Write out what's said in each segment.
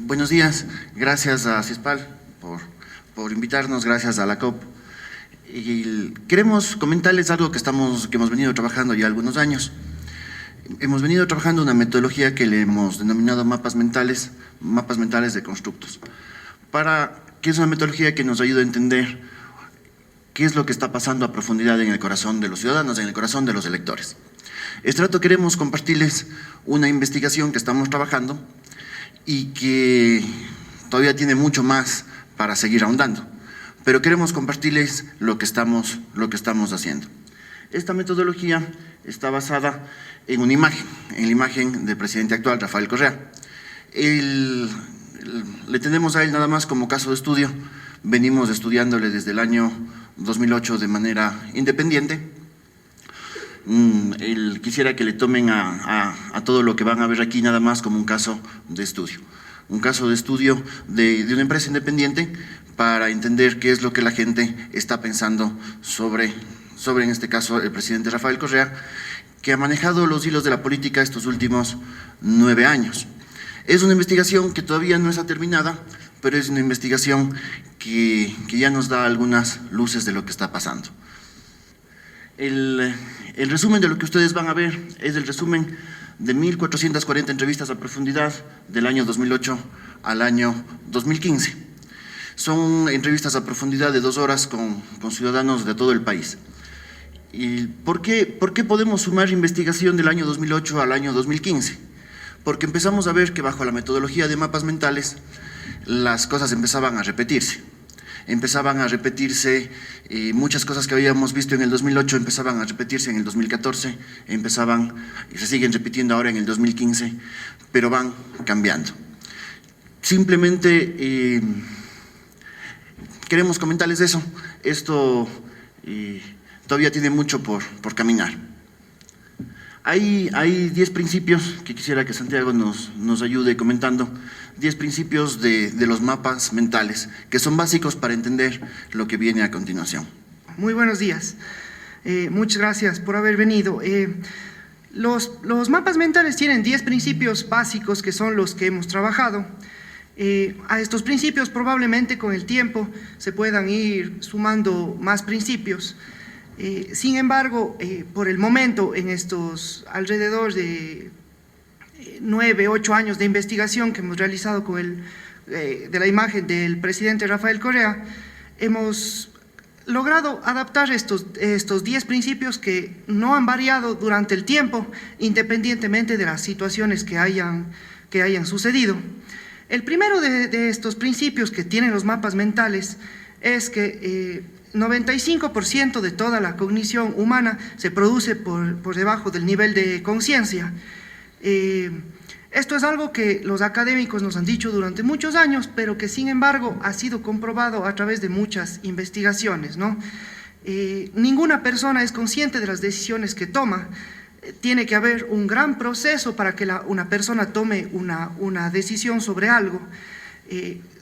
Buenos días, gracias a CISPAL por invitarnos, gracias a la COP. Y queremos comentarles algo que hemos venido trabajando ya algunos años. Hemos venido trabajando una metodología que le hemos denominado mapas mentales de constructos, que es una metodología que nos ayuda a entender qué es lo que está pasando a profundidad en el corazón de los ciudadanos, en el corazón de los electores. Este rato queremos compartirles una investigación que estamos trabajando y que todavía tiene mucho más para seguir ahondando, pero queremos compartirles lo que estamos haciendo. Esta metodología está basada en una imagen, en la imagen del presidente actual, Rafael Correa. Le tenemos a él nada más como caso de estudio, venimos estudiándole desde el año 2008 de manera independiente. Quisiera que le tomen a todo lo que van a ver aquí nada más como un caso de estudio. Un caso de estudio de una empresa independiente para entender qué es lo que la gente está pensando sobre en este caso, el presidente Rafael Correa, que ha manejado los hilos de la política estos últimos 9 años. Es una investigación que todavía no está terminada, pero es una investigación que ya nos da algunas luces de lo que está pasando. El resumen de lo que ustedes van a ver es el resumen de 1.440 entrevistas a profundidad del año 2008 al año 2015. Son entrevistas a profundidad de 2 horas con ciudadanos de todo el país. ¿Y por qué podemos sumar investigación del año 2008 al año 2015? Porque empezamos a ver que bajo la metodología de mapas mentales las cosas empezaban a repetirse. Muchas cosas que habíamos visto en el 2008 empezaban a repetirse en el 2014, y se siguen repitiendo ahora en el 2015, pero van cambiando. Simplemente queremos comentarles eso. Esto todavía tiene mucho por caminar. Hay 10 principios que quisiera que Santiago nos ayude comentando, 10 principios de los mapas mentales, que son básicos para entender lo que viene a continuación. Muy buenos días, muchas gracias por haber venido. Los mapas mentales tienen 10 principios básicos que son los que hemos trabajado. A estos principios probablemente con el tiempo se puedan ir sumando más principios. Sin embargo, por el momento, en estos alrededor de 9, 8 años de investigación que hemos realizado de la imagen del presidente Rafael Correa, hemos logrado adaptar estos 10 principios que no han variado durante el tiempo, independientemente de las situaciones que hayan sucedido. El primero de estos principios que tienen los mapas mentales es que 95% de toda la cognición humana se produce por debajo del nivel de conciencia. Esto es algo que los académicos nos han dicho durante muchos años, pero que sin embargo ha sido comprobado a través de muchas investigaciones, ¿no? Ninguna persona es consciente de las decisiones que toma. Tiene que haber un gran proceso para que una persona tome una decisión sobre algo.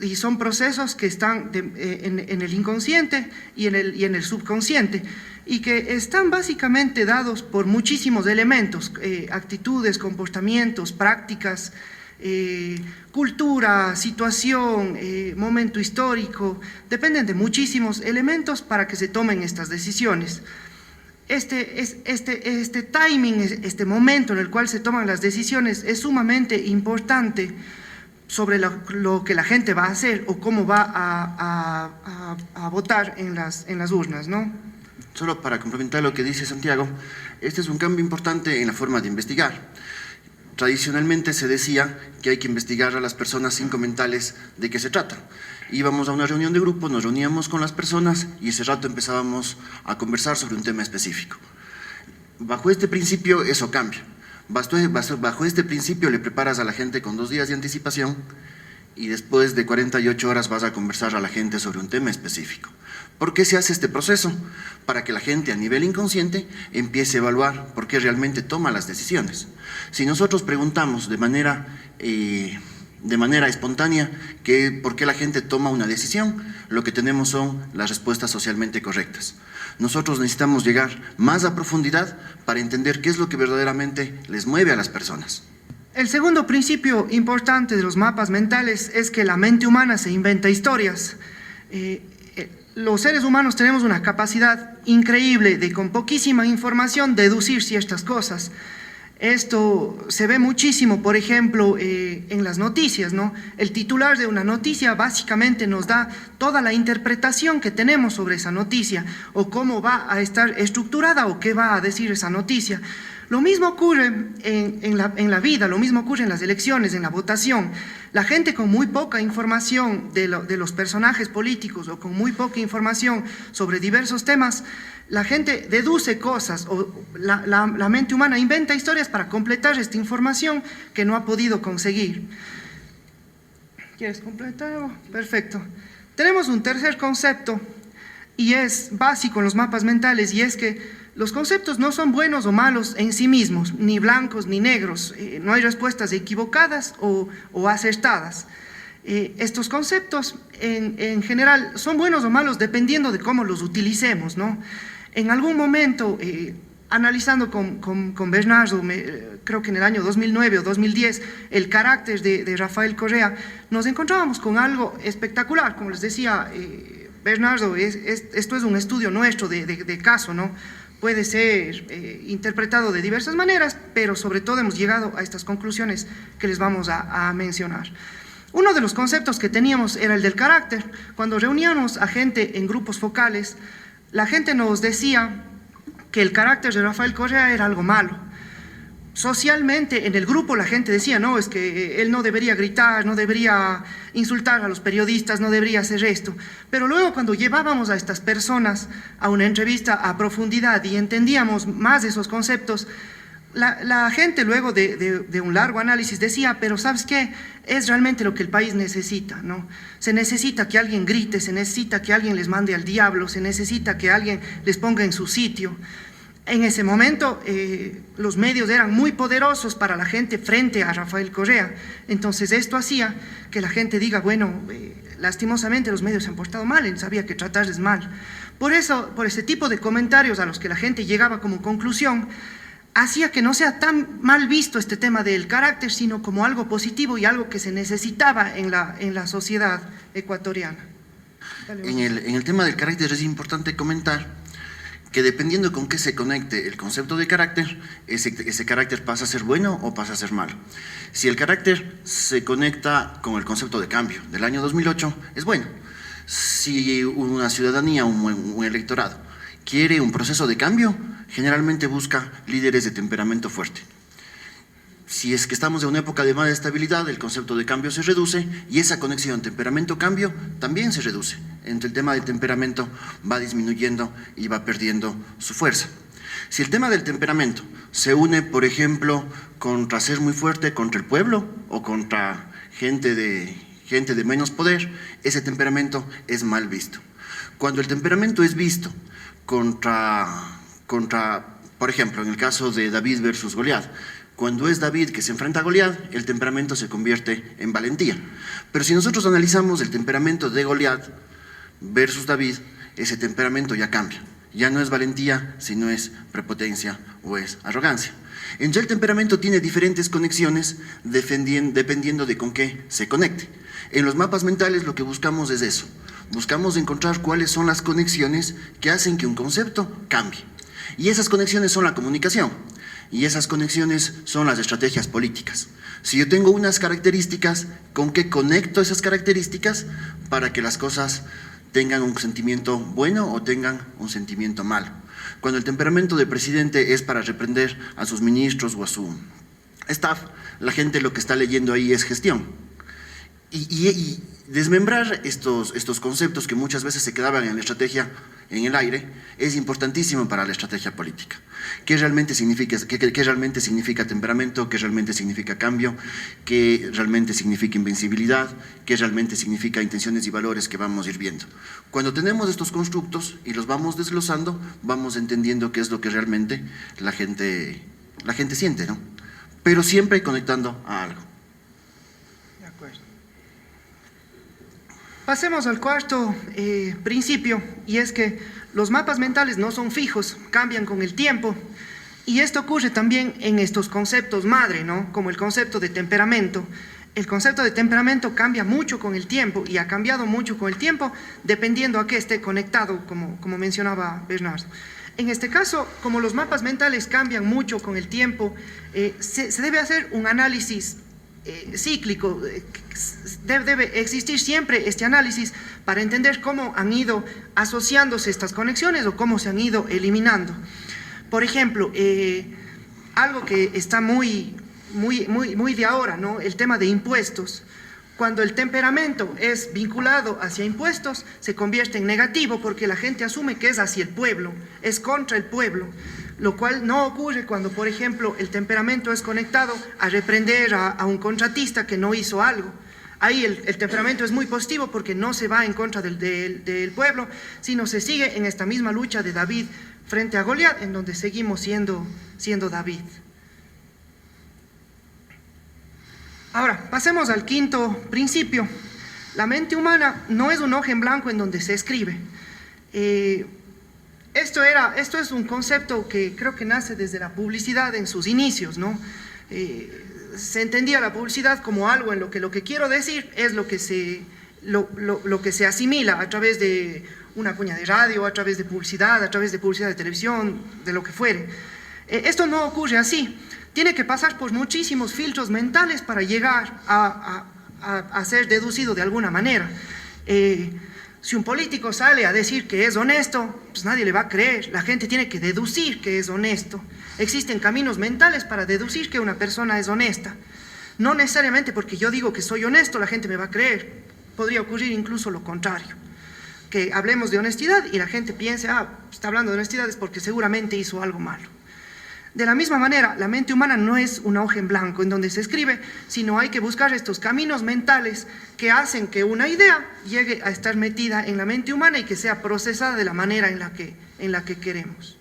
Y son procesos que están en el inconsciente y en el subconsciente y que están básicamente dados por muchísimos elementos, actitudes, comportamientos, prácticas, cultura, situación, momento histórico, dependen de muchísimos elementos para que se tomen estas decisiones. Este timing, este momento en el cual se toman las decisiones es sumamente importante sobre lo que la gente va a hacer o cómo va a votar en las urnas, ¿no? Solo para complementar lo que dice Santiago, este es un cambio importante en la forma de investigar. Tradicionalmente se decía que hay que investigar a las personas sin comentarios de qué se trata. Íbamos a una reunión de grupo, nos reuníamos con las personas y ese rato empezábamos a conversar sobre un tema específico. Bajo este principio eso cambia. Bajo este principio le preparas a la gente con 2 días de anticipación y después de 48 horas vas a conversar a la gente sobre un tema específico. ¿Por qué se hace este proceso? Para que la gente a nivel inconsciente empiece a evaluar por qué realmente toma las decisiones. Si nosotros preguntamos de manera espontánea por qué la gente toma una decisión, lo que tenemos son las respuestas socialmente correctas. Nosotros necesitamos llegar más a profundidad para entender qué es lo que verdaderamente les mueve a las personas. El segundo principio importante de los mapas mentales es que la mente humana se inventa historias. Los seres humanos tenemos una capacidad increíble de, con poquísima información, deducir ciertas cosas. Esto se ve muchísimo, por ejemplo, en las noticias, ¿no? El titular de una noticia básicamente nos da toda la interpretación que tenemos sobre esa noticia, o cómo va a estar estructurada o qué va a decir esa noticia. Lo mismo ocurre en la vida, lo mismo ocurre en las elecciones, en la votación. La gente con muy poca información de los personajes políticos o con muy poca información sobre diversos temas, la gente deduce cosas o la mente humana inventa historias para completar esta información que no ha podido conseguir. ¿Quieres completar? Perfecto. Tenemos un tercer concepto y es básico en los mapas mentales, y es que los conceptos no son buenos o malos en sí mismos, ni blancos ni negros. No hay respuestas equivocadas o acertadas. Estos conceptos en general son buenos o malos dependiendo de cómo los utilicemos, ¿no? En algún momento, analizando con Bernardo, creo que en el año 2009 o 2010, el carácter de Rafael Correa, nos encontrábamos con algo espectacular. Como les decía Bernardo, esto es un estudio nuestro de caso, ¿no? Puede ser interpretado de diversas maneras, pero sobre todo hemos llegado a estas conclusiones que les vamos a mencionar. Uno de los conceptos que teníamos era el del carácter. Cuando reuníamos a gente en grupos focales, la gente nos decía que el carácter de Rafael Correa era algo malo. Socialmente, en el grupo la gente decía, no, es que él no debería gritar, no debería insultar a los periodistas, no debería hacer esto. Pero luego cuando llevábamos a estas personas a una entrevista a profundidad y entendíamos más de esos conceptos, la gente luego de un largo análisis decía, pero ¿sabes qué? Es realmente lo que el país necesita, ¿no? Se necesita que alguien grite, se necesita que alguien les mande al diablo, se necesita que alguien les ponga en su sitio. En ese momento los medios eran muy poderosos para la gente frente a Rafael Correa. Entonces esto hacía que la gente diga, bueno, lastimosamente los medios se han portado mal, él sabía que tratarles mal. Por eso, por ese tipo de comentarios a los que la gente llegaba como conclusión, hacía que no sea tan mal visto este tema del carácter, sino como algo positivo y algo que se necesitaba en la sociedad ecuatoriana. En el tema del carácter es importante comentar que dependiendo con qué se conecte el concepto de carácter, ese carácter pasa a ser bueno o pasa a ser malo. Si el carácter se conecta con el concepto de cambio del año 2008, es bueno. Si una ciudadanía, un electorado, quiere un proceso de cambio, generalmente busca líderes de temperamento fuerte. Si es que estamos en una época de más estabilidad, el concepto de cambio se reduce y esa conexión temperamento-cambio también se reduce. Entre el tema del temperamento va disminuyendo y va perdiendo su fuerza. Si el tema del temperamento se une, por ejemplo, contra ser muy fuerte contra el pueblo o contra gente de menos poder, ese temperamento es mal visto. Cuando el temperamento es visto contra, por ejemplo, en el caso de David versus Goliat, cuando es David que se enfrenta a Goliat, el temperamento se convierte en valentía. Pero si nosotros analizamos el temperamento de Goliat versus David, ese temperamento ya cambia. Ya no es valentía, sino es prepotencia o es arrogancia. Entonces el temperamento tiene diferentes conexiones dependiendo de con qué se conecte. En los mapas mentales lo que buscamos es eso. Buscamos encontrar cuáles son las conexiones que hacen que un concepto cambie. Y esas conexiones son la comunicación. Y esas conexiones son las estrategias políticas. Si yo tengo unas características, ¿con qué conecto esas características para que las cosas tengan un sentimiento bueno o tengan un sentimiento malo? Cuando el temperamento del presidente es para reprender a sus ministros o a su staff, la gente lo que está leyendo ahí es gestión. Y desmembrar estos conceptos que muchas veces se quedaban en la estrategia en el aire es importantísimo para la estrategia política. ¿Qué realmente significa temperamento? ¿Qué realmente significa cambio? ¿Qué realmente significa invencibilidad? ¿Qué realmente significa intenciones y valores que vamos a ir viendo? Cuando tenemos estos constructos y los vamos desglosando, vamos entendiendo qué es lo que realmente la gente siente, ¿no? Pero siempre conectando a algo. De acuerdo. Pasemos al cuarto principio, y es que los mapas mentales no son fijos, cambian con el tiempo. Y esto ocurre también en estos conceptos madre, ¿no? Como el concepto de temperamento. El concepto de temperamento cambia mucho con el tiempo y ha cambiado mucho con el tiempo dependiendo a qué esté conectado, como mencionaba Bernardo. En este caso, como los mapas mentales cambian mucho con el tiempo, se debe hacer un análisis cíclico, debe existir siempre este análisis para entender cómo han ido asociándose estas conexiones o cómo se han ido eliminando. Por ejemplo, algo que está muy de ahora, ¿no? El tema de impuestos. Cuando el temperamento es vinculado hacia impuestos, se convierte en negativo porque la gente asume que es hacia el pueblo, es contra el pueblo, lo cual no ocurre cuando, por ejemplo, el temperamento es conectado a reprender a un contratista que no hizo algo. Ahí el temperamento es muy positivo porque no se va en contra del pueblo, sino se sigue en esta misma lucha de David frente a Goliat, en donde seguimos siendo David. Ahora, pasemos al quinto principio. La mente humana no es un hoja en blanco en donde se escribe. Esto es un concepto que creo que nace desde la publicidad en sus inicios, ¿no? Se entendía la publicidad como algo en lo que quiero decir es lo que se asimila a través de una cuña de radio, a través de publicidad de televisión, de lo que fuere. Esto no ocurre así. Tiene que pasar por muchísimos filtros mentales para llegar a ser deducido de alguna manera. Si un político sale a decir que es honesto, pues nadie le va a creer. La gente tiene que deducir que es honesto. Existen caminos mentales para deducir que una persona es honesta. No necesariamente porque yo digo que soy honesto, la gente me va a creer. Podría ocurrir incluso lo contrario. Que hablemos de honestidad y la gente piense, está hablando de honestidad es porque seguramente hizo algo malo. De la misma manera, la mente humana no es una hoja en blanco en donde se escribe, sino hay que buscar estos caminos mentales que hacen que una idea llegue a estar metida en la mente humana y que sea procesada de la manera en la que queremos.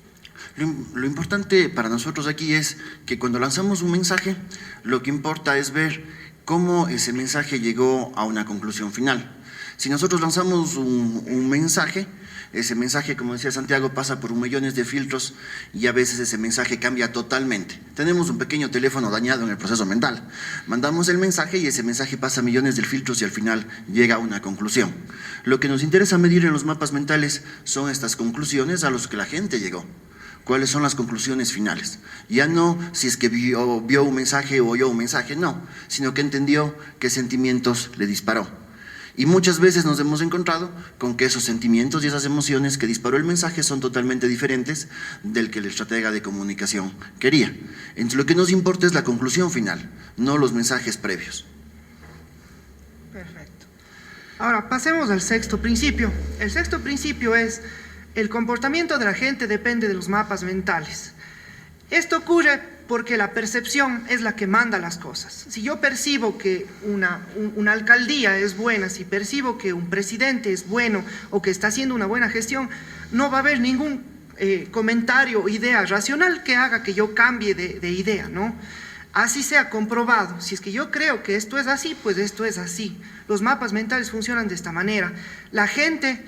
Lo importante para nosotros aquí es que cuando lanzamos un mensaje, lo que importa es ver cómo ese mensaje llegó a una conclusión final. Si nosotros lanzamos un mensaje, ese mensaje, como decía Santiago, pasa por millones de filtros y a veces ese mensaje cambia totalmente. Tenemos un pequeño teléfono dañado en el proceso mental. Mandamos el mensaje y ese mensaje pasa millones de filtros y al final llega a una conclusión. Lo que nos interesa medir en los mapas mentales son estas conclusiones a las que la gente llegó. ¿Cuáles son las conclusiones finales? Ya no si es que vio un mensaje o oyó un mensaje, no, sino que entendió qué sentimientos le disparó. Y muchas veces nos hemos encontrado con que esos sentimientos y esas emociones que disparó el mensaje son totalmente diferentes del que el estratega de comunicación quería. Entonces lo que nos importa es la conclusión final, no los mensajes previos. Perfecto. Ahora pasemos al sexto principio. El sexto principio es: el comportamiento de la gente depende de los mapas mentales. Esto ocurre porque la percepción es la que manda las cosas. Si yo percibo que una alcaldía es buena, si percibo que un presidente es bueno o que está haciendo una buena gestión, no va a haber ningún comentario o idea racional que haga que yo cambie de idea, ¿no? Así sea comprobado. Si es que yo creo que esto es así, pues esto es así. Los mapas mentales funcionan de esta manera. La gente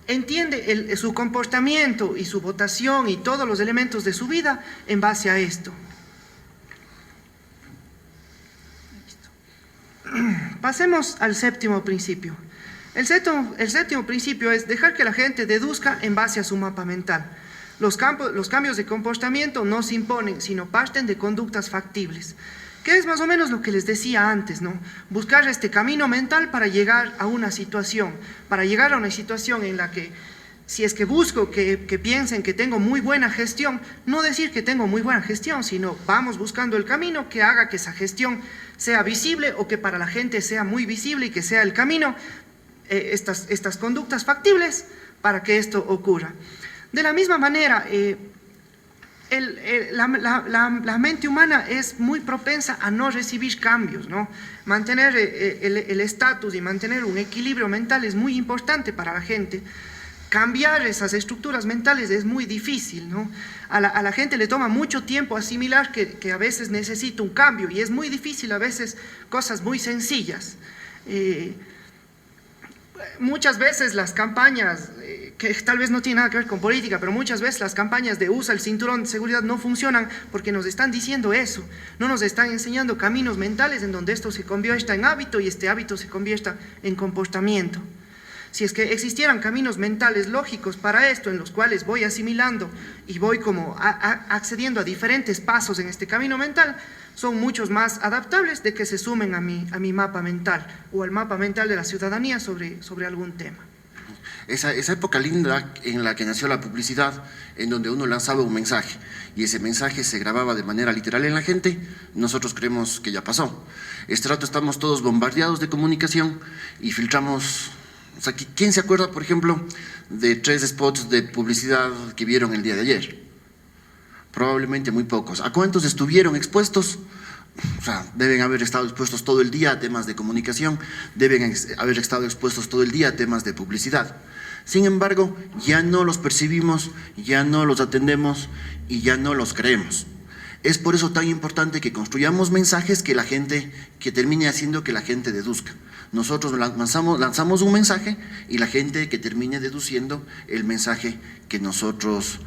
entiende su comportamiento y su votación y todos los elementos de su vida en base a esto. Pasemos al séptimo principio. El séptimo principio es dejar que la gente deduzca en base a su mapa mental. Los cambios de comportamiento no se imponen, sino parten de conductas factibles. Que es más o menos lo que les decía antes, ¿no? Buscar este camino mental para llegar a una situación, en la que, si es que busco que piensen que tengo muy buena gestión, no decir que tengo muy buena gestión, sino vamos buscando el camino que haga que esa gestión sea visible o que para la gente sea muy visible y que sea el camino, estas conductas factibles para que esto ocurra. De la misma manera, la mente humana es muy propensa a no recibir cambios, ¿no? Mantener el estatus y mantener un equilibrio mental es muy importante para la gente. Cambiar esas estructuras mentales es muy difícil, ¿no? A la gente le toma mucho tiempo asimilar que a veces necesita un cambio y es muy difícil a veces cosas muy sencillas. Muchas veces las campañas que tal vez no tiene nada que ver con política, pero muchas veces las campañas de usa el cinturón de seguridad no funcionan porque nos están diciendo eso, no nos están enseñando caminos mentales en donde esto se convierta en hábito y este hábito se convierta en comportamiento. Si es que existieran caminos mentales lógicos para esto, en los cuales voy asimilando y voy como accediendo a diferentes pasos en este camino mental, son muchos más adaptables de que se sumen a mi mapa mental o al mapa mental de la ciudadanía sobre algún tema. Esa época linda en la que nació la publicidad, en donde uno lanzaba un mensaje y ese mensaje se grababa de manera literal en la gente, nosotros creemos que ya pasó. Este rato estamos todos bombardeados de comunicación y filtramos. O sea, ¿quién se acuerda, por ejemplo, de 3 spots de publicidad que vieron el día de ayer? Probablemente muy pocos. ¿A cuántos estuvieron expuestos? O sea, deben haber estado expuestos todo el día a temas de comunicación, deben haber estado expuestos todo el día a temas de publicidad. Sin embargo, ya no los percibimos, ya no los atendemos y ya no los creemos. Es por eso tan importante que construyamos mensajes que termine haciendo que la gente deduzca. Nosotros lanzamos un mensaje y la gente que termine deduciendo el mensaje que nosotros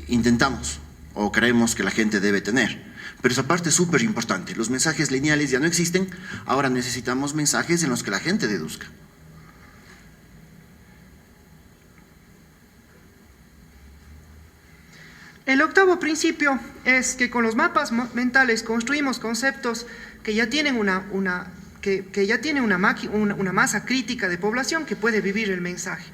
intentamos o creemos que la gente debe tener. Pero esa parte es súper importante. Los mensajes lineales ya no existen, ahora necesitamos mensajes en los que la gente deduzca. El octavo principio es que con los mapas mentales construimos conceptos que ya tienen una masa crítica de población que puede vivir el mensaje.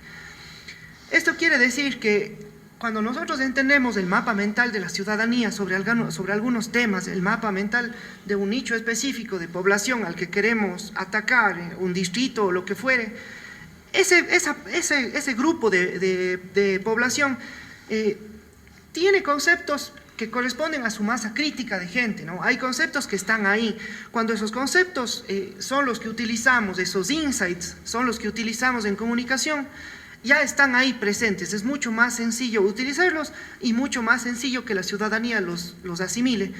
Esto quiere decir que cuando nosotros entendemos el mapa mental de la ciudadanía sobre algunos temas, el mapa mental de un nicho específico de población al que queremos atacar, un distrito o lo que fuere, ese grupo de población tiene conceptos que corresponden a su masa crítica de gente, ¿no? Hay conceptos que están ahí. Cuando esos conceptos son los que utilizamos, esos insights son los que utilizamos en comunicación, ya están ahí presentes. Es mucho más sencillo utilizarlos y mucho más sencillo que la ciudadanía los asimile.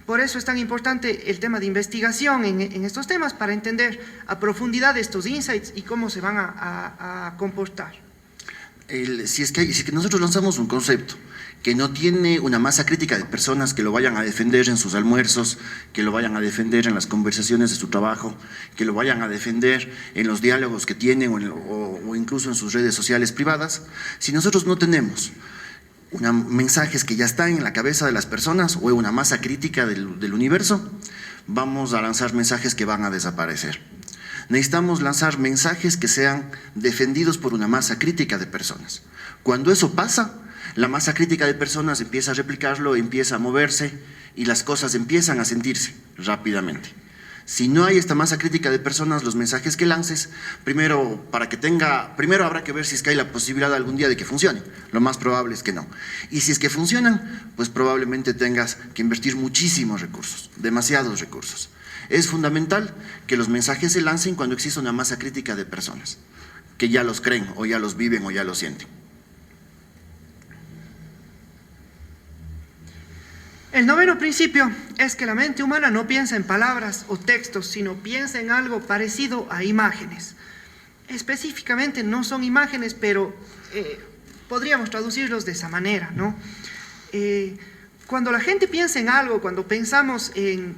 Por eso es tan importante el tema de investigación en estos temas para entender a profundidad estos insights y cómo se van a comportar. Si es que nosotros lanzamos un concepto que no tiene una masa crítica de personas que lo vayan a defender en sus almuerzos, que lo vayan a defender en las conversaciones de su trabajo, que lo vayan a defender en los diálogos que tienen o incluso en sus redes sociales privadas, si nosotros no tenemos mensajes que ya están en la cabeza de las personas o una masa crítica del universo, vamos a lanzar mensajes que van a desaparecer. Necesitamos lanzar mensajes que sean defendidos por una masa crítica de personas. Cuando eso pasa, la masa crítica de personas empieza a replicarlo, empieza a moverse y las cosas empiezan a sentirse rápidamente. Si no hay esta masa crítica de personas, los mensajes que lances, primero habrá que ver si es que hay la posibilidad algún día de que funcione. Lo más probable es que no. Y si es que funcionan, pues probablemente tengas que invertir muchísimos recursos, demasiados recursos. Es fundamental que los mensajes se lancen cuando existe una masa crítica de personas, que ya los creen, o ya los viven, o ya los sienten. El noveno principio es que la mente humana no piensa en palabras o textos, sino piensa en algo parecido a imágenes. Específicamente no son imágenes, pero podríamos traducirlos de esa manera, ¿no? Cuando la gente piensa en algo, cuando pensamos en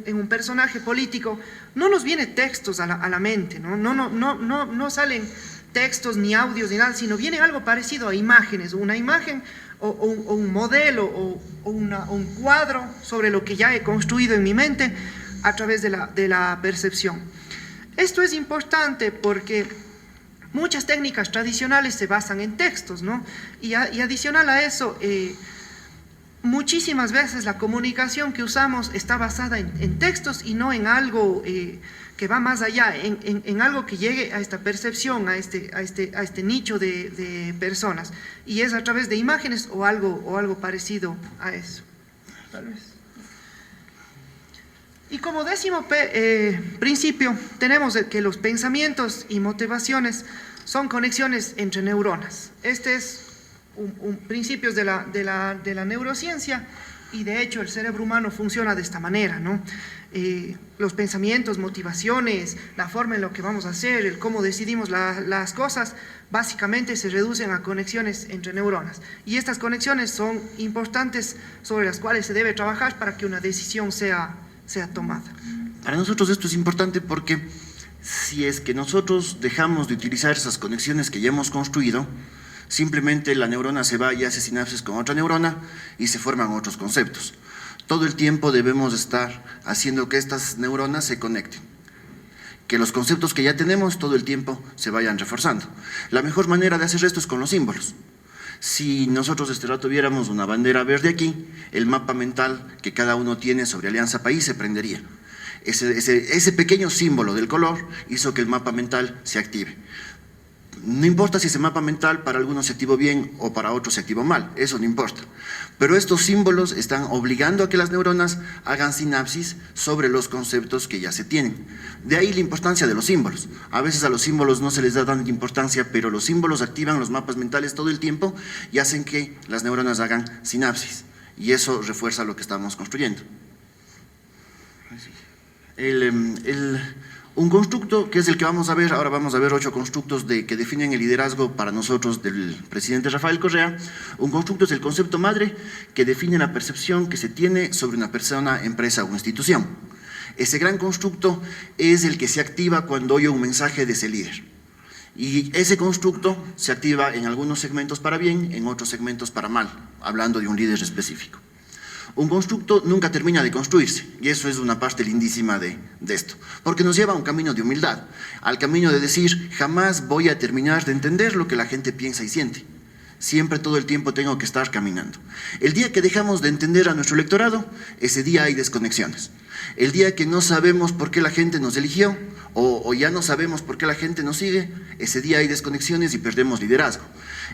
un personaje político, no nos vienen textos a la mente, ¿no? No salen textos ni audios ni nada, sino viene algo parecido a imágenes, una imagen o un modelo o un cuadro sobre lo que ya he construido en mi mente a través de la percepción. Esto es importante porque muchas técnicas tradicionales se basan en textos, ¿no? Y adicional a eso, muchísimas veces la comunicación que usamos está basada en textos y no en algo que va más allá, en algo que llegue a esta percepción, a este nicho de personas. Y es a través de imágenes o algo parecido a eso. Tal vez. Y como décimo principio, tenemos que los pensamientos y motivaciones son conexiones entre neuronas. Este es un principio de la neurociencia Y de hecho el cerebro humano funciona de esta manera, ¿no? Los pensamientos, motivaciones, la forma en la que vamos a hacer, el cómo decidimos las cosas, básicamente se reducen a conexiones entre neuronas. Y estas conexiones son importantes sobre las cuales se debe trabajar para que una decisión sea tomada. Para nosotros esto es importante porque si es que nosotros dejamos de utilizar esas conexiones que ya hemos construido, simplemente la neurona se va y hace sinapsis con otra neurona y se forman otros conceptos. Todo el tiempo debemos estar haciendo que estas neuronas se conecten, que los conceptos que ya tenemos todo el tiempo se vayan reforzando. La mejor manera de hacer esto es con los símbolos. Si nosotros este rato viéramos una bandera verde aquí, el mapa mental que cada uno tiene sobre Alianza País se prendería. Ese pequeño símbolo del color hizo que el mapa mental se active. No importa si ese mapa mental para algunos se activó bien o para otros se activó mal, eso no importa. Pero estos símbolos están obligando a que las neuronas hagan sinapsis sobre los conceptos que ya se tienen. De ahí la importancia de los símbolos. A veces a los símbolos no se les da tanta importancia, pero los símbolos activan los mapas mentales todo el tiempo y hacen que las neuronas hagan sinapsis. Y eso refuerza lo que estamos construyendo. Un constructo que es el que vamos a ver, ahora vamos a ver 8 constructos que definen el liderazgo para nosotros del presidente Rafael Correa. Un constructo es el concepto madre que define la percepción que se tiene sobre una persona, empresa o institución. Ese gran constructo es el que se activa cuando oye un mensaje de ese líder. Y ese constructo se activa en algunos segmentos para bien, en otros segmentos para mal, hablando de un líder específico. Un constructo nunca termina de construirse, y eso es una parte lindísima de esto, porque nos lleva a un camino de humildad, al camino de decir, jamás voy a terminar de entender lo que la gente piensa y siente. Siempre, todo el tiempo tengo que estar caminando. El día que dejamos de entender a nuestro electorado, ese día hay desconexiones. El día que no sabemos por qué la gente nos eligió, o ya no sabemos por qué la gente nos sigue, ese día hay desconexiones y perdemos liderazgo.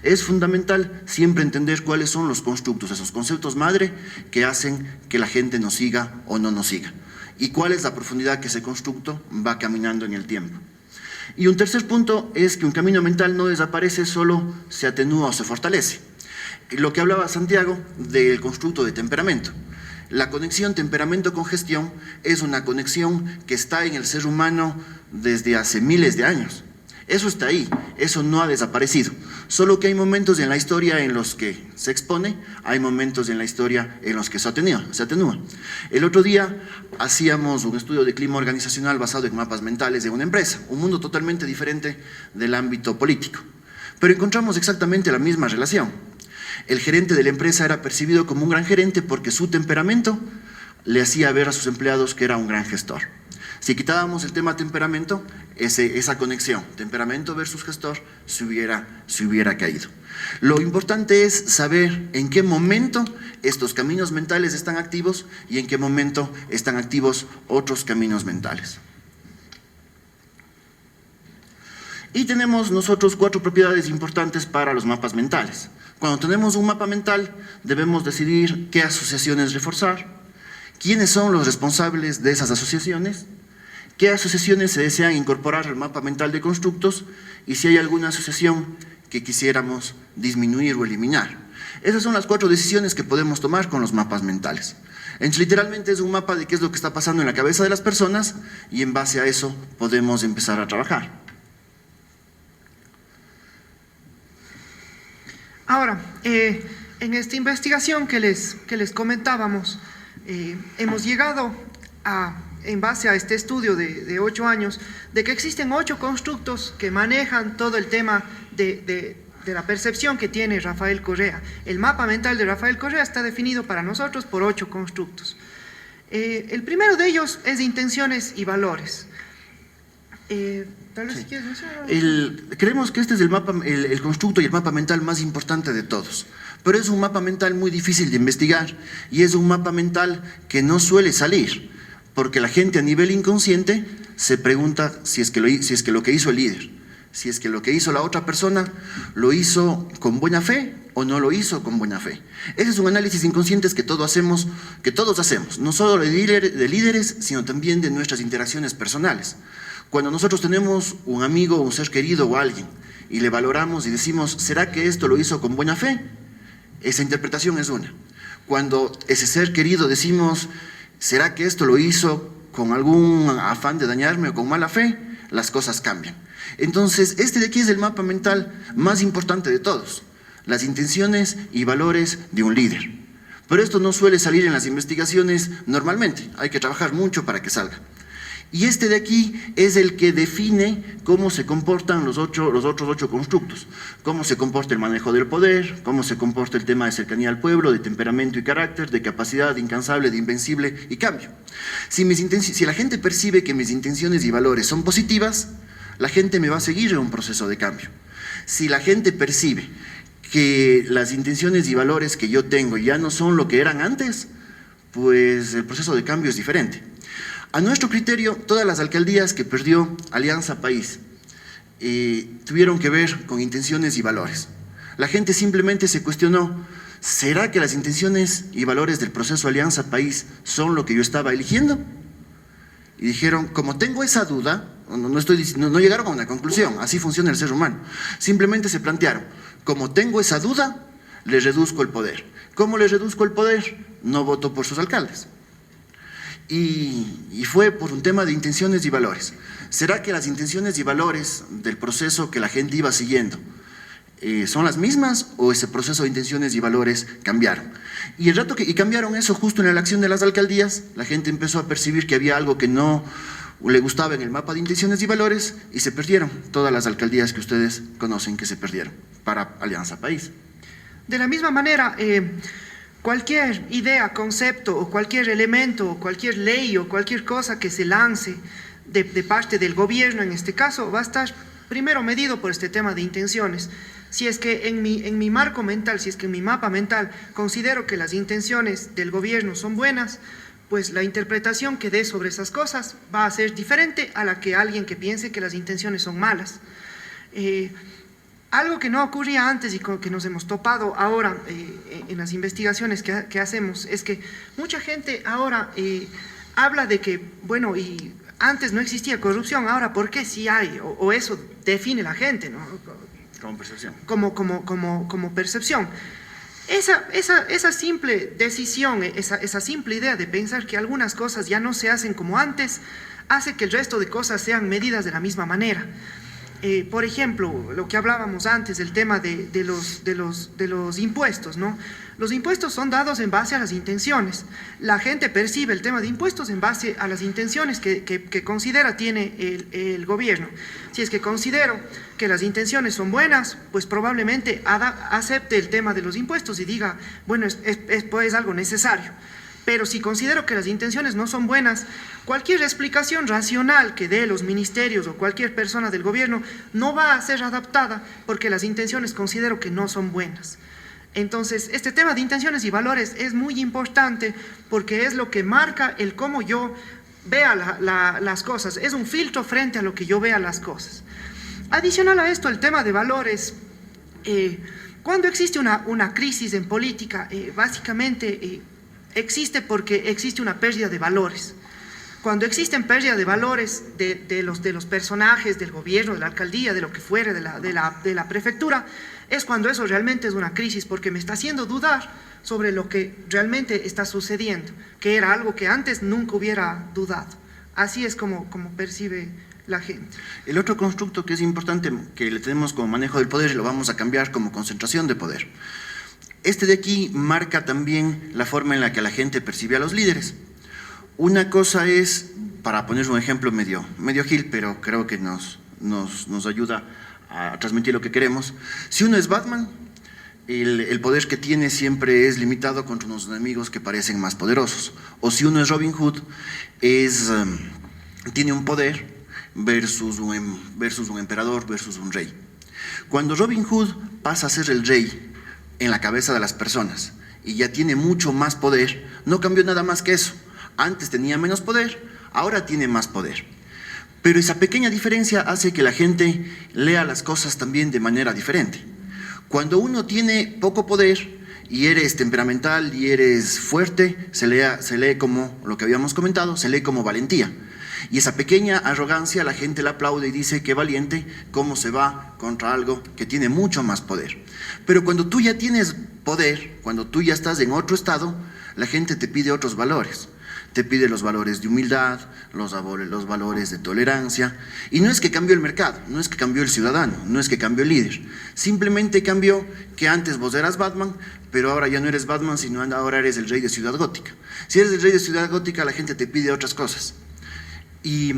Es fundamental siempre entender cuáles son los constructos, esos conceptos madre que hacen que la gente nos siga o no nos siga. Y cuál es la profundidad que ese constructo va caminando en el tiempo. Y un tercer punto es que un camino mental no desaparece, solo se atenúa o se fortalece. Lo que hablaba Santiago del constructo de temperamento. La conexión temperamento-congestión es una conexión que está en el ser humano desde hace miles de años. Eso está ahí, eso no ha desaparecido. Solo que hay momentos en la historia en los que se expone, hay momentos en la historia en los que se atenúa. El otro día hacíamos un estudio de clima organizacional basado en mapas mentales de una empresa, un mundo totalmente diferente del ámbito político. Pero encontramos exactamente la misma relación. El gerente de la empresa era percibido como un gran gerente porque su temperamento le hacía ver a sus empleados que era un gran gestor. Si quitábamos el tema temperamento, esa conexión, temperamento versus gestor, se hubiera caído. Lo importante es saber en qué momento estos caminos mentales están activos y en qué momento están activos otros caminos mentales. Y tenemos nosotros 4 propiedades importantes para los mapas mentales. Cuando tenemos un mapa mental, debemos decidir qué asociaciones reforzar, quiénes son los responsables de esas asociaciones, qué asociaciones se desean incorporar al mapa mental de constructos y si hay alguna asociación que quisiéramos disminuir o eliminar. Esas son las 4 decisiones que podemos tomar con los mapas mentales. Literalmente es un mapa de qué es lo que está pasando en la cabeza de las personas y en base a eso podemos empezar a trabajar. Ahora, en esta investigación que les comentábamos, hemos llegado en base a este estudio de 8 años, de que existen 8 constructos que manejan todo el tema de la percepción que tiene Rafael Correa. El mapa mental de Rafael Correa está definido para nosotros por 8 constructos. El primero de ellos es de intenciones y valores. Tal vez si quieres mencionar. Creemos que este es el constructo y el mapa mental más importante de todos, pero es un mapa mental muy difícil de investigar y es un mapa mental que no suele salir, porque la gente a nivel inconsciente se pregunta si es que lo que hizo el líder, si es que lo que hizo la otra persona lo hizo con buena fe o no lo hizo con buena fe. Ese es un análisis inconsciente que todos hacemos, no solo de líderes, sino también de nuestras interacciones personales. Cuando nosotros tenemos un amigo, un ser querido o alguien y le valoramos y decimos, ¿será que esto lo hizo con buena fe? Esa interpretación es una. Cuando ese ser querido decimos, ¿será que esto lo hizo con algún afán de dañarme o con mala fe? Las cosas cambian. Entonces, este de aquí es el mapa mental más importante de todos, las intenciones y valores de un líder. Pero esto no suele salir en las investigaciones normalmente, hay que trabajar mucho para que salga. Y este de aquí es el que define cómo se comportan los otros 8 constructos. Cómo se comporta el manejo del poder, cómo se comporta el tema de cercanía al pueblo, de temperamento y carácter, de capacidad, de incansable, de invencible y cambio. Si la gente percibe que mis intenciones y valores son positivas, la gente me va a seguir en un proceso de cambio. Si la gente percibe que las intenciones y valores que yo tengo ya no son lo que eran antes, pues el proceso de cambio es diferente. A nuestro criterio, todas las alcaldías que perdió Alianza País tuvieron que ver con intenciones y valores. La gente simplemente se cuestionó, ¿será que las intenciones y valores del proceso Alianza País son lo que yo estaba eligiendo? Y dijeron, como tengo esa duda, no llegaron a una conclusión, así funciona el ser humano. Simplemente se plantearon, como tengo esa duda, le reduzco el poder. ¿Cómo le reduzco el poder? No voto por sus alcaldes. Y fue por un tema de intenciones y valores. ¿Será que las intenciones y valores del proceso que la gente iba siguiendo son las mismas o ese proceso de intenciones y valores cambiaron? Y el rato que cambiaron eso justo en la elección de las alcaldías, la gente empezó a percibir que había algo que no le gustaba en el mapa de intenciones y valores y se perdieron todas las alcaldías que ustedes conocen que se perdieron para Alianza País. De la misma manera, cualquier idea, concepto o cualquier elemento o cualquier ley o cualquier cosa que se lance de parte del gobierno, en este caso, va a estar primero medido por este tema de intenciones. Si es que en mi marco mental, si es que en mi mapa mental considero que las intenciones del gobierno son buenas, pues la interpretación que dé sobre esas cosas va a ser diferente a la que alguien que piense que las intenciones son malas. Algo que no ocurría antes y que nos hemos topado ahora en las investigaciones que hacemos es que mucha gente ahora habla de que, bueno, y antes no existía corrupción, ahora ¿por qué sí hay? O eso define la gente, ¿no? Como percepción. Como percepción. Esa simple decisión, esa simple idea de pensar que algunas cosas ya no se hacen como antes, hace que el resto de cosas sean medidas de la misma manera. Por ejemplo, lo que hablábamos antes, el tema de los impuestos, ¿no? Los impuestos son dados en base a las intenciones. La gente percibe el tema de impuestos en base a las intenciones que considera tiene el gobierno. Si es que considero que las intenciones son buenas, pues probablemente acepte el tema de los impuestos y diga, bueno, es algo necesario. Pero si considero que las intenciones no son buenas, cualquier explicación racional que dé los ministerios o cualquier persona del gobierno no va a ser adaptada porque las intenciones considero que no son buenas. Entonces, este tema de intenciones y valores es muy importante porque es lo que marca el cómo yo vea las cosas. Es un filtro frente a lo que yo vea las cosas. Adicional a esto, el tema de valores, cuando existe una crisis en política, básicamente existe porque existe una pérdida de valores. Cuando existen pérdida de valores de los personajes, del gobierno, de la alcaldía, de lo que fuere, de la prefectura, es cuando eso realmente es una crisis, porque me está haciendo dudar sobre lo que realmente está sucediendo, que era algo que antes nunca hubiera dudado. Así es como percibe la gente. El otro constructo que es importante, que le tenemos como manejo del poder, y lo vamos a cambiar como concentración de poder. Este de aquí marca también la forma en la que la gente percibe a los líderes. Una cosa es, para poner un ejemplo medio gil, pero creo que nos ayuda a transmitir lo que queremos. Si uno es Batman, el poder que tiene siempre es limitado contra unos enemigos que parecen más poderosos. O si uno es Robin Hood, tiene un poder versus un emperador, versus un rey. Cuando Robin Hood pasa a ser el rey en la cabeza de las personas y ya tiene mucho más poder, no cambió nada más que eso. Antes tenía menos poder, ahora tiene más poder. Pero esa pequeña diferencia hace que la gente lea las cosas también de manera diferente. Cuando uno tiene poco poder y eres temperamental y eres fuerte, se lee como lo que habíamos comentado, se lee como valentía. Y esa pequeña arrogancia la gente la aplaude y dice que valiente, cómo se va contra algo que tiene mucho más poder. Pero cuando tú ya tienes poder, cuando tú ya estás en otro estado, la gente te pide otros valores. Te pide los valores de humildad, los valores de tolerancia. Y no es que cambió el mercado, no es que cambió el ciudadano, no es que cambió el líder. Simplemente cambió que antes vos eras Batman, pero ahora ya no eres Batman, sino ahora eres el rey de Ciudad Gótica. Si eres el rey de Ciudad Gótica, la gente te pide otras cosas. Y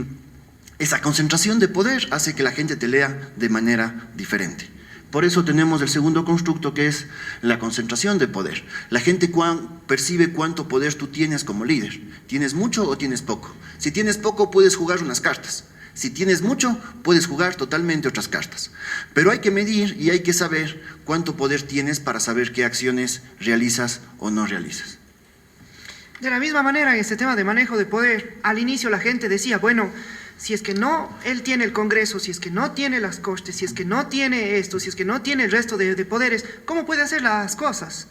esa concentración de poder hace que la gente te lea de manera diferente. Por eso tenemos el segundo constructo, que es la concentración de poder. La gente percibe cuánto poder tú tienes como líder. ¿Tienes mucho o tienes poco? Si tienes poco, puedes jugar unas cartas. Si tienes mucho, puedes jugar totalmente otras cartas. Pero hay que medir y hay que saber cuánto poder tienes para saber qué acciones realizas o no realizas. De la misma manera, en este tema de manejo de poder, al inicio la gente decía, bueno, si es que no él tiene el Congreso, si es que no tiene las Cortes, si es que no tiene esto, si es que no tiene el resto de poderes, ¿cómo puede hacer las cosas?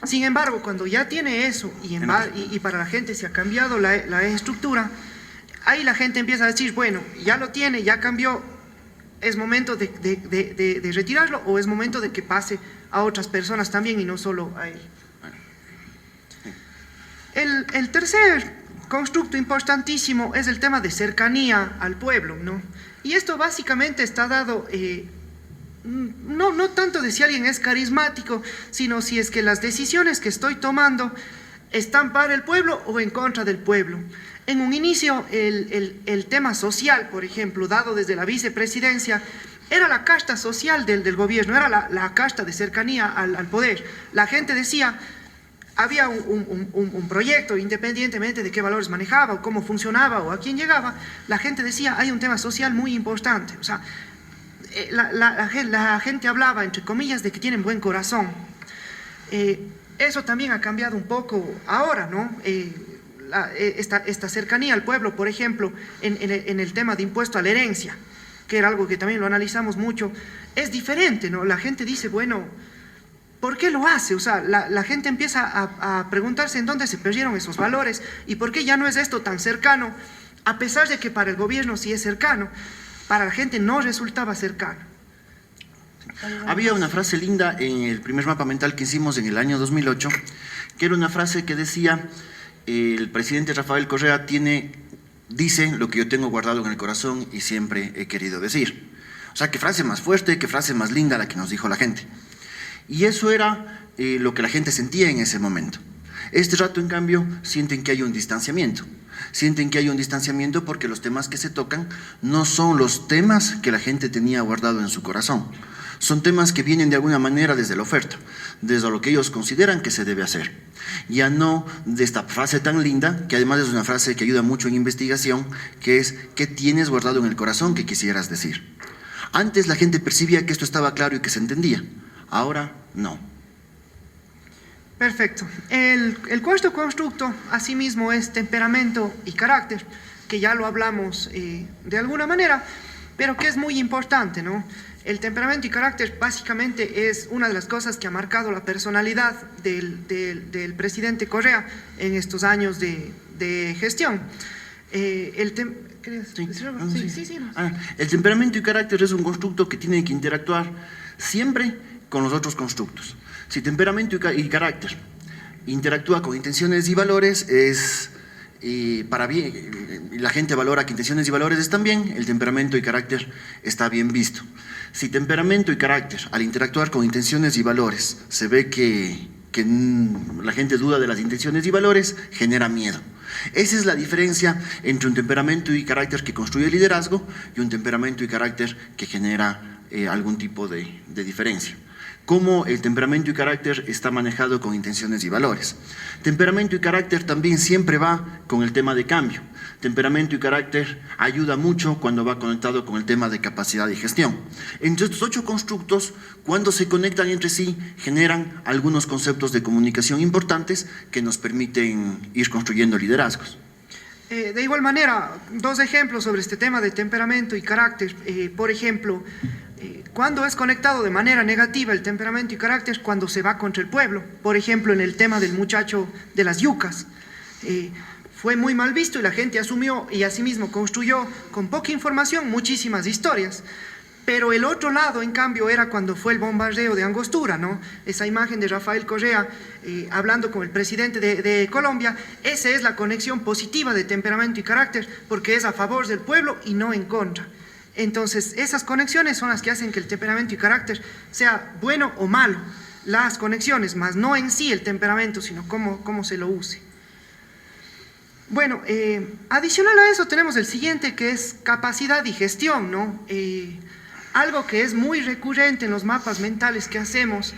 Sin embargo, cuando ya tiene eso y para la gente se ha cambiado la estructura, ahí la gente empieza a decir, bueno, ya lo tiene, ya cambió, ¿es momento de retirarlo o es momento de que pase a otras personas también y no solo a él? El tercer constructo importantísimo es el tema de cercanía al pueblo, ¿no? Y esto básicamente está dado, no tanto de si alguien es carismático, sino si es que las decisiones que estoy tomando están para el pueblo o en contra del pueblo. En un inicio, el tema social, por ejemplo, dado desde la vicepresidencia, era la casta social del gobierno, era la casta de cercanía al poder. La gente decía, había un proyecto, independientemente de qué valores manejaba o cómo funcionaba o a quién llegaba, la gente decía, hay un tema social muy importante. O sea, la gente hablaba, entre comillas, de que tienen buen corazón. Eso también ha cambiado un poco ahora, ¿no? Esta cercanía al pueblo, por ejemplo, en el tema de impuesto a la herencia, que era algo que también lo analizamos mucho, es diferente, ¿no? La gente dice, bueno, ¿por qué lo hace? O sea, la gente empieza a preguntarse en dónde se perdieron esos valores y por qué ya no es esto tan cercano, a pesar de que para el gobierno sí es cercano, para la gente no resultaba cercano. Había una frase linda en el primer mapa mental que hicimos en el año 2008, que era una frase que decía, el presidente Rafael Correa dice lo que yo tengo guardado en el corazón y siempre he querido decir. O sea, qué frase más fuerte, qué frase más linda la que nos dijo la gente. Y eso era lo que la gente sentía en ese momento. Este rato, en cambio, sienten que hay un distanciamiento. Sienten que hay un distanciamiento porque los temas que se tocan no son los temas que la gente tenía guardado en su corazón. Son temas que vienen de alguna manera desde la oferta, desde lo que ellos consideran que se debe hacer. Ya no de esta frase tan linda, que además es una frase que ayuda mucho en investigación, que es, ¿qué tienes guardado en el corazón que quisieras decir? Antes la gente percibía que esto estaba claro y que se entendía. Ahora, no. Perfecto. El cuarto constructo, asimismo, es temperamento y carácter, que ya lo hablamos de alguna manera, pero que es muy importante, ¿no? El temperamento y carácter básicamente es una de las cosas que ha marcado la personalidad del presidente Correa en estos años de gestión. El temperamento y carácter es un constructo que tiene que interactuar siempre con los otros constructos. Si temperamento y carácter interactúa con intenciones y valores, para bien, la gente valora que intenciones y valores están bien, el temperamento y carácter está bien visto. Si temperamento y carácter, al interactuar con intenciones y valores, se ve que la gente duda de las intenciones y valores, genera miedo. Esa es la diferencia entre un temperamento y carácter que construye liderazgo y un temperamento y carácter que genera algún tipo de diferencia. Cómo el temperamento y carácter está manejado con intenciones y valores. Temperamento y carácter también siempre va con el tema de cambio. Temperamento y carácter ayuda mucho cuando va conectado con el tema de capacidad y gestión. Entre estos 8 constructos, cuando se conectan entre sí, generan algunos conceptos de comunicación importantes que nos permiten ir construyendo liderazgos. De igual manera, 2 ejemplos sobre este tema de temperamento y carácter. Por ejemplo, cuando es conectado de manera negativa el temperamento y carácter, cuando se va contra el pueblo. Por ejemplo, en el tema del muchacho de las yucas. Fue muy mal visto y la gente asumió y asimismo construyó con poca información muchísimas historias. Pero el otro lado, en cambio, era cuando fue el bombardeo de Angostura, ¿no? Esa imagen de Rafael Correa hablando con el presidente de Colombia, esa es la conexión positiva de temperamento y carácter, porque es a favor del pueblo y no en contra. Entonces, esas conexiones son las que hacen que el temperamento y carácter sea bueno o malo. Las conexiones, más no en sí el temperamento, sino cómo se lo use. Bueno, adicional a eso tenemos el siguiente, que es capacidad y gestión, ¿no? Algo que es muy recurrente en los mapas mentales que hacemos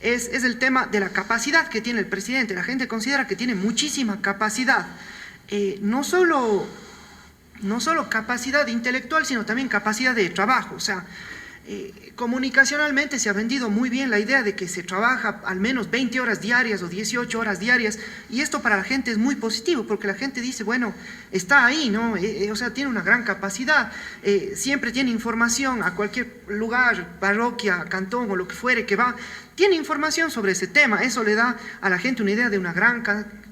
es el tema de la capacidad que tiene el presidente. La gente considera que tiene muchísima capacidad, no solo capacidad intelectual, sino también capacidad de trabajo. O sea, comunicacionalmente se ha vendido muy bien la idea de que se trabaja al menos 20 horas diarias o 18 horas diarias, y esto para la gente es muy positivo, porque la gente dice, bueno, está ahí, ¿no? O sea, tiene una gran capacidad, siempre tiene información a cualquier lugar, parroquia, cantón o lo que fuere que va, tiene información sobre ese tema. Eso le da a la gente una idea de una gran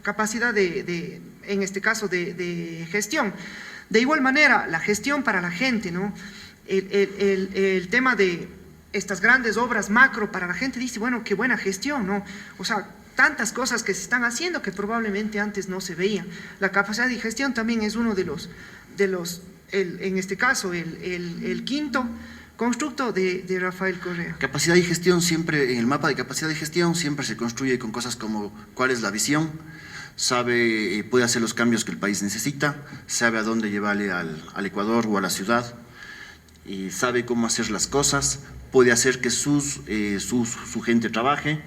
capacidad en este caso, de gestión. De igual manera, la gestión para la gente, ¿no? El tema de estas grandes obras macro para la gente dice, bueno, qué buena gestión, ¿no? O sea, tantas cosas que se están haciendo que probablemente antes no se veían. La capacidad de gestión también es uno de los en este caso, el quinto constructo de Rafael Correa. Capacidad y gestión siempre, en el mapa de capacidad y gestión siempre se construye con cosas como cuál es la visión, puede hacer los cambios que el país necesita, sabe a dónde llevarle al Ecuador o a la ciudad, y sabe cómo hacer las cosas, puede hacer que su gente trabaje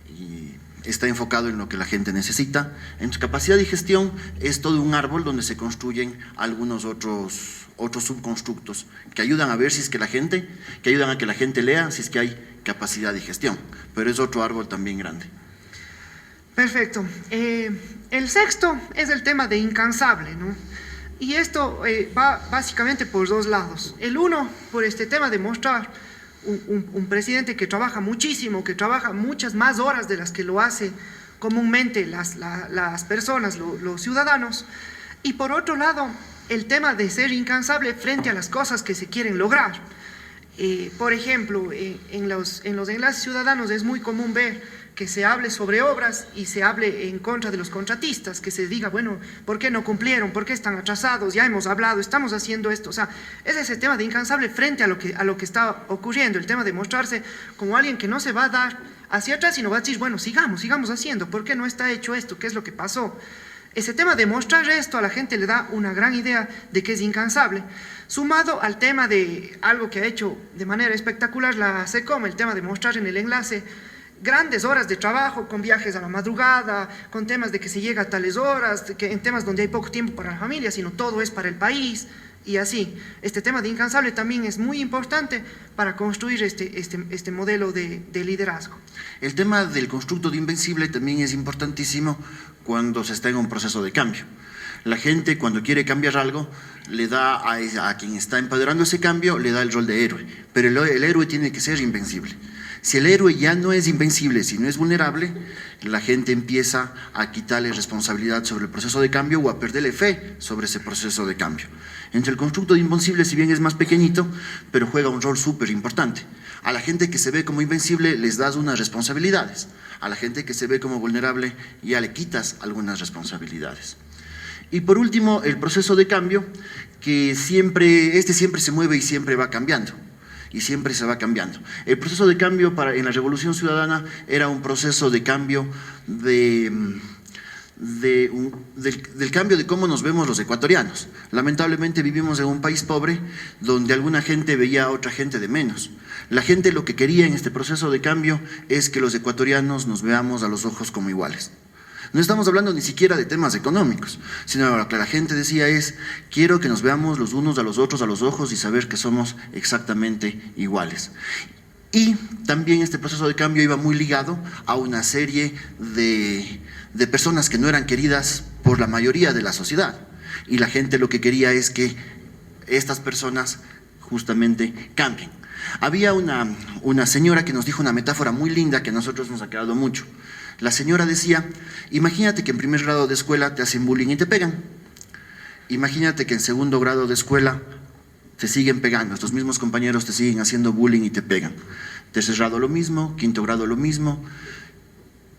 y está enfocado en lo que la gente necesita. Entonces, capacidad y gestión es todo un árbol donde se construyen algunos otros subconstructos que ayudan a ver si es que que ayudan a que la gente lea si es que hay capacidad y gestión, pero es otro árbol también grande. Perfecto. El sexto es el tema de incansable, ¿no? Y esto va básicamente por dos lados. El uno, por este tema de mostrar un presidente que trabaja muchísimo, que trabaja muchas más horas de las que lo hace comúnmente las personas, los ciudadanos. Y por otro lado, el tema de ser incansable frente a las cosas que se quieren lograr. Por ejemplo, en los enlaces ciudadanos es muy común ver que se hable sobre obras y se hable en contra de los contratistas, que se diga, bueno, ¿por qué no cumplieron? ¿Por qué están atrasados? Ya hemos hablado, estamos haciendo esto. O sea, es ese tema de incansable frente a lo que está ocurriendo, el tema de mostrarse como alguien que no se va a dar hacia atrás, sino va a decir, bueno, sigamos haciendo, ¿por qué no está hecho esto? ¿Qué es lo que pasó? Ese tema de mostrar esto a la gente le da una gran idea de que es incansable, sumado al tema de algo que ha hecho de manera espectacular la SECOM, el tema de mostrar en el enlace grandes horas de trabajo, con viajes a la madrugada, con temas de que se llega a tales horas, en temas donde hay poco tiempo para la familia, sino todo es para el país, y así. Este tema de incansable también es muy importante para construir este modelo de liderazgo. El tema del constructo de invencible también es importantísimo cuando se está en un proceso de cambio. La gente, cuando quiere cambiar algo, le da a quien está empoderando ese cambio, le da el rol de héroe, pero el héroe tiene que ser invencible. Si el héroe ya no es invencible, si no es vulnerable, la gente empieza a quitarle responsabilidad sobre el proceso de cambio o a perderle fe sobre ese proceso de cambio. Entre el constructo de invencible, si bien es más pequeñito, pero juega un rol súper importante. A la gente que se ve como invencible les das unas responsabilidades. A la gente que se ve como vulnerable ya le quitas algunas responsabilidades. Y por último, el proceso de cambio, que siempre se mueve y siempre va cambiando. Y siempre se va cambiando. El proceso de cambio en la Revolución Ciudadana era un proceso de cambio del cambio de cómo nos vemos los ecuatorianos. Lamentablemente vivimos en un país pobre donde alguna gente veía a otra gente de menos. La gente lo que quería en este proceso de cambio es que los ecuatorianos nos veamos a los ojos como iguales. No estamos hablando ni siquiera de temas económicos, sino lo que la gente decía es, quiero que nos veamos los unos a los otros a los ojos y saber que somos exactamente iguales. Y también este proceso de cambio iba muy ligado a una serie de personas que no eran queridas por la mayoría de la sociedad. Y la gente lo que quería es que estas personas justamente cambien. Había una señora que nos dijo una metáfora muy linda que a nosotros nos ha quedado mucho. La señora decía, imagínate que en primer grado de escuela te hacen bullying y te pegan. Imagínate que en segundo grado de escuela te siguen pegando, estos mismos compañeros te siguen haciendo bullying y te pegan. Tercer grado lo mismo, quinto grado lo mismo,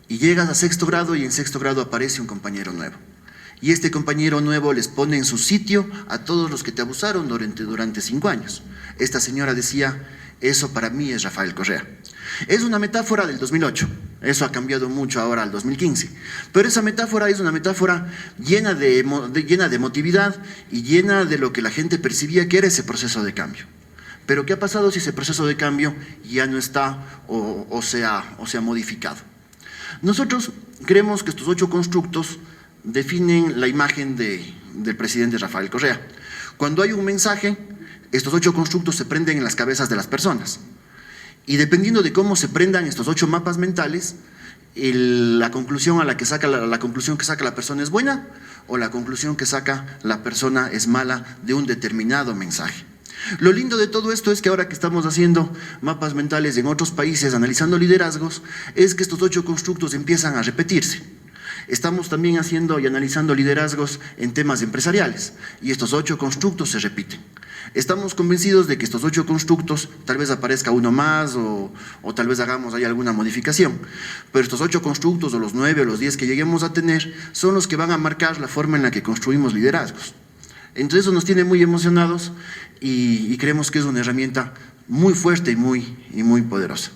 y llegas a sexto grado y en sexto grado aparece un compañero nuevo. Y este compañero nuevo les pone en su sitio a todos los que te abusaron durante 5 años. Esta señora decía, eso para mí es Rafael Correa. Es una metáfora del 2008, eso ha cambiado mucho ahora al 2015, pero esa metáfora es una metáfora llena de emotividad y llena de lo que la gente percibía que era ese proceso de cambio. Pero ¿qué ha pasado si ese proceso de cambio ya no está o se ha modificado? Nosotros creemos que estos 8 constructos definen la imagen del presidente Rafael Correa. Cuando hay un mensaje, estos 8 constructos se prenden en las cabezas de las personas. Y dependiendo de cómo se prendan estos 8 mapas mentales, la conclusión que saca la persona es buena o la conclusión que saca la persona es mala de un determinado mensaje. Lo lindo de todo esto es que ahora que estamos haciendo mapas mentales en otros países, analizando liderazgos, es que estos 8 constructos empiezan a repetirse. Estamos también haciendo y analizando liderazgos en temas empresariales y estos 8 constructos se repiten. Estamos convencidos de que estos 8 constructos, tal vez aparezca uno más o tal vez hagamos ahí alguna modificación, pero estos 8 constructos o los 9 o los 10 que lleguemos a tener son los que van a marcar la forma en la que construimos liderazgos. Entonces eso nos tiene muy emocionados y creemos que es una herramienta muy fuerte y muy poderosa.